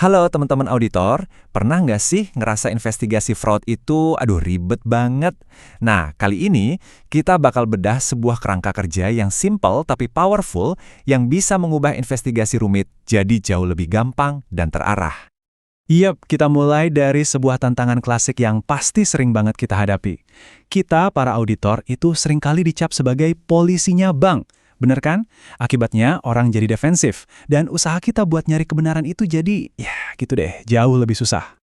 Halo teman-teman auditor, pernah nggak sih ngerasa investigasi fraud itu, ribet banget? Nah, kali ini kita bakal bedah sebuah kerangka kerja yang simple tapi powerful yang bisa mengubah investigasi rumit jadi jauh lebih gampang dan terarah. Yap, kita mulai dari sebuah tantangan klasik yang pasti sering banget kita hadapi. Kita, para auditor, itu seringkali dicap sebagai polisinya bank. Bener kan? Akibatnya orang jadi defensif, dan usaha kita buat nyari kebenaran itu jadi, ya gitu deh, jauh lebih susah.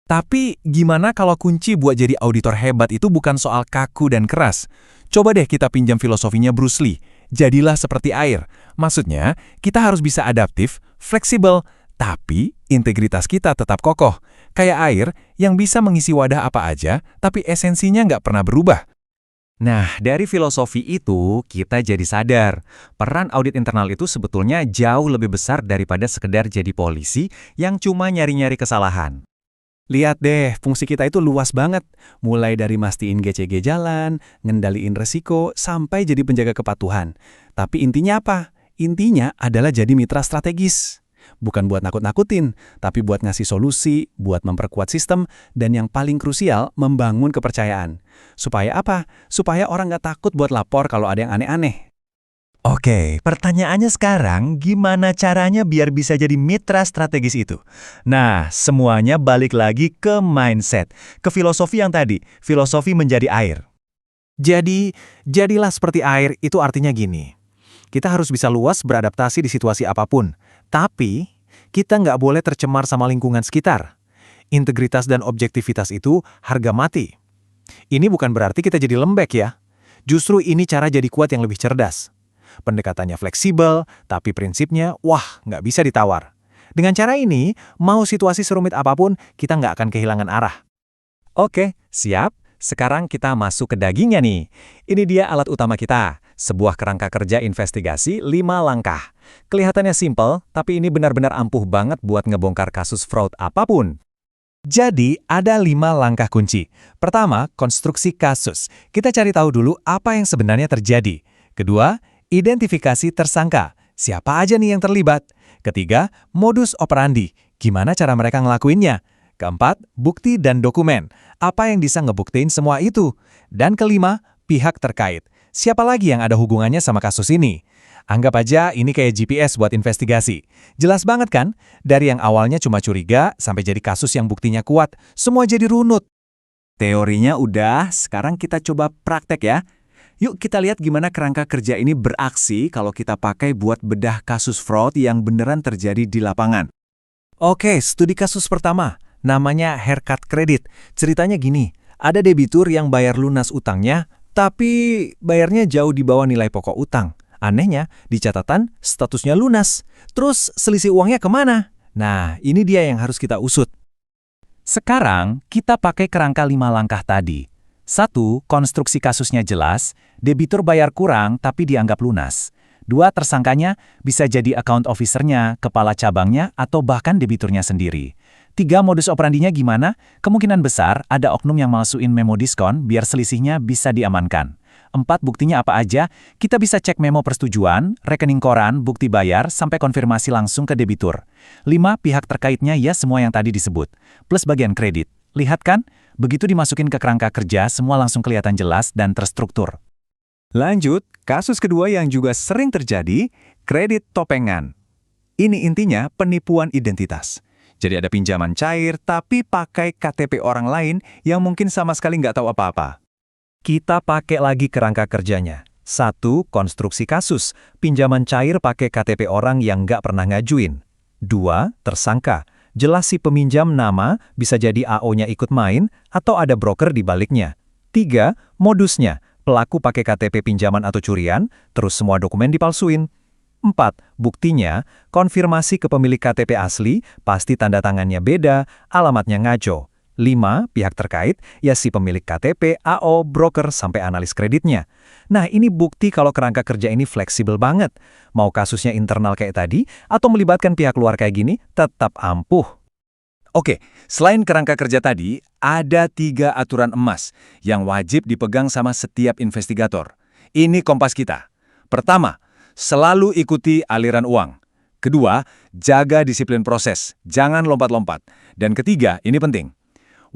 Tapi gimana kalau kunci buat jadi auditor hebat itu bukan soal kaku dan keras? Coba deh kita pinjam filosofinya Bruce Lee. Jadilah seperti air. Maksudnya, kita harus bisa adaptif, fleksibel, tapi integritas kita tetap kokoh. Kayak air yang bisa mengisi wadah apa aja, tapi esensinya nggak pernah berubah. Nah, dari filosofi itu, kita jadi sadar, peran audit internal itu sebetulnya jauh lebih besar daripada sekedar jadi polisi yang cuma nyari-nyari kesalahan. Lihat deh, fungsi kita itu luas banget. Mulai dari mastiin GCG jalan, ngendaliin resiko, sampai jadi penjaga kepatuhan. Tapi intinya apa? Intinya adalah jadi mitra strategis. Bukan buat nakut-nakutin, tapi buat ngasih solusi, buat memperkuat sistem, dan yang paling krusial, membangun kepercayaan. Supaya apa? Supaya orang nggak takut buat lapor kalau ada yang aneh-aneh. Oke, pertanyaannya sekarang, gimana caranya biar bisa jadi mitra strategis itu? Nah, semuanya balik lagi ke mindset, ke filosofi yang tadi, filosofi menjadi air. Jadi, jadilah seperti air itu artinya gini. Kita harus bisa luas beradaptasi di situasi apapun, tapi kita nggak boleh tercemar sama lingkungan sekitar. Integritas dan objektivitas itu harga mati. Ini bukan berarti kita jadi lembek ya. Justru ini cara jadi kuat yang lebih cerdas. Pendekatannya fleksibel, tapi prinsipnya, wah, nggak bisa ditawar. Dengan cara ini, mau situasi serumit apapun, kita nggak akan kehilangan arah. Oke, siap. Sekarang kita masuk ke dagingnya nih. Ini dia alat utama kita, sebuah kerangka kerja investigasi 5 langkah. Kelihatannya simple, tapi ini benar-benar ampuh banget buat ngebongkar kasus fraud apapun. Jadi, ada 5 langkah kunci. Pertama, konstruksi kasus. Kita cari tahu dulu apa yang sebenarnya terjadi. Kedua, identifikasi tersangka. Siapa aja nih yang terlibat? Ketiga, modus operandi. Gimana cara mereka ngelakuinnya? Keempat, bukti dan dokumen. Apa yang bisa ngebuktiin semua itu? Dan kelima, pihak terkait. Siapa lagi yang ada hubungannya sama kasus ini? Anggap aja ini kayak GPS buat investigasi. Jelas banget kan? Dari yang awalnya cuma curiga, sampai jadi kasus yang buktinya kuat, semua jadi runut. Teorinya udah, sekarang kita coba praktek ya. Yuk kita lihat gimana kerangka kerja ini beraksi kalau kita pakai buat bedah kasus fraud yang beneran terjadi di lapangan. Oke, studi kasus pertama. Namanya haircut kredit. Ceritanya gini, ada debitur yang bayar lunas utangnya, tapi bayarnya jauh di bawah nilai pokok utang. Anehnya, di catatan statusnya lunas. Terus selisih uangnya kemana? Nah, ini dia yang harus kita usut. Sekarang, kita pakai kerangka 5 langkah tadi. 1. Konstruksi kasusnya jelas, debitur bayar kurang tapi dianggap lunas. 2. Tersangkanya bisa jadi account officer-nya, kepala cabangnya, atau bahkan debiturnya sendiri. 3. Modus operandinya gimana? Kemungkinan besar ada oknum yang malsuin memo diskon biar selisihnya bisa diamankan. 4. Buktinya apa aja? Kita bisa cek memo persetujuan, rekening koran, bukti bayar, sampai konfirmasi langsung ke debitur. 5. Pihak terkaitnya ya semua yang tadi disebut. Plus bagian kredit. Lihat kan? Begitu dimasukin ke kerangka kerja, semua langsung kelihatan jelas dan terstruktur. Lanjut, kasus kedua yang juga sering terjadi, kredit topengan. Ini intinya penipuan identitas. Jadi ada pinjaman cair, tapi pakai KTP orang lain yang mungkin sama sekali nggak tahu apa-apa. Kita pakai lagi kerangka kerjanya. 1. Konstruksi kasus. Pinjaman cair pakai KTP orang yang nggak pernah ngajuin. 2. Tersangka. Jelas si peminjam nama, bisa jadi AO-nya ikut main, atau ada broker di baliknya. 3. Modusnya. Pelaku pakai KTP pinjaman atau curian, terus semua dokumen dipalsuin. 4. Buktinya, konfirmasi ke pemilik KTP asli, pasti tanda tangannya beda, alamatnya ngaco. 5. Pihak terkait, ya si pemilik KTP, AO, broker, sampai analis kreditnya. Nah, ini bukti kalau kerangka kerja ini fleksibel banget. Mau kasusnya internal kayak tadi, atau melibatkan pihak luar kayak gini, tetap ampuh. Oke, selain kerangka kerja tadi, ada 3 aturan emas yang wajib dipegang sama setiap investigator. Ini kompas kita. Pertama, selalu ikuti aliran uang. Kedua, jaga disiplin proses, jangan lompat-lompat. Dan ketiga, ini penting,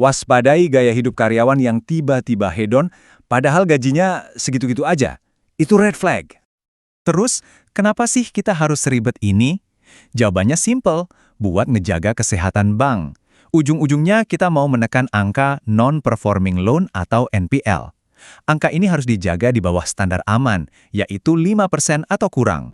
waspadai gaya hidup karyawan yang tiba-tiba hedon, padahal gajinya segitu-gitu aja. Itu red flag. Terus, kenapa sih kita harus seribet ini? Jawabannya simple, buat ngejaga kesehatan bank. Ujung-ujungnya kita mau menekan angka non-performing loan atau NPL. Angka ini harus dijaga di bawah standar aman, yaitu 5% atau kurang.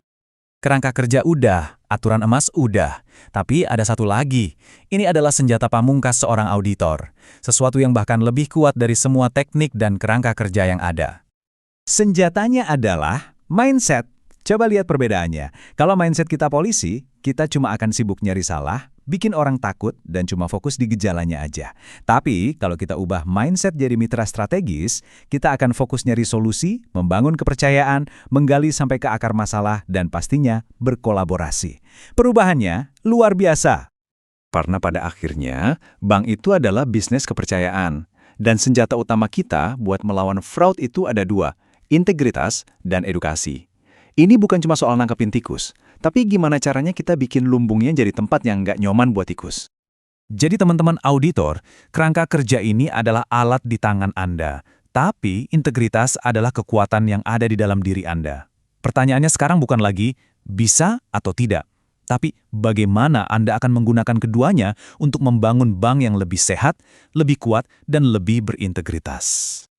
Kerangka kerja udah, aturan emas udah. Tapi ada satu lagi. Ini adalah senjata pamungkas seorang auditor. Sesuatu yang bahkan lebih kuat dari semua teknik dan kerangka kerja yang ada. Senjatanya adalah mindset. Coba lihat perbedaannya. Kalau mindset kita polisi, kita cuma akan sibuk nyari salah, bikin orang takut, dan cuma fokus di gejalanya aja. Tapi, kalau kita ubah mindset jadi mitra strategis, kita akan fokus nyari solusi, membangun kepercayaan, menggali sampai ke akar masalah, dan pastinya berkolaborasi. Perubahannya luar biasa. Karena pada akhirnya, bank itu adalah bisnis kepercayaan. Dan senjata utama kita buat melawan fraud itu ada dua, integritas dan edukasi. Ini bukan cuma soal nangkepin tikus, tapi gimana caranya kita bikin lumbungnya jadi tempat yang nggak nyaman buat tikus. Jadi teman-teman auditor, kerangka kerja ini adalah alat di tangan Anda. Tapi integritas adalah kekuatan yang ada di dalam diri Anda. Pertanyaannya sekarang bukan lagi bisa atau tidak, tapi bagaimana Anda akan menggunakan keduanya untuk membangun bank yang lebih sehat, lebih kuat, dan lebih berintegritas.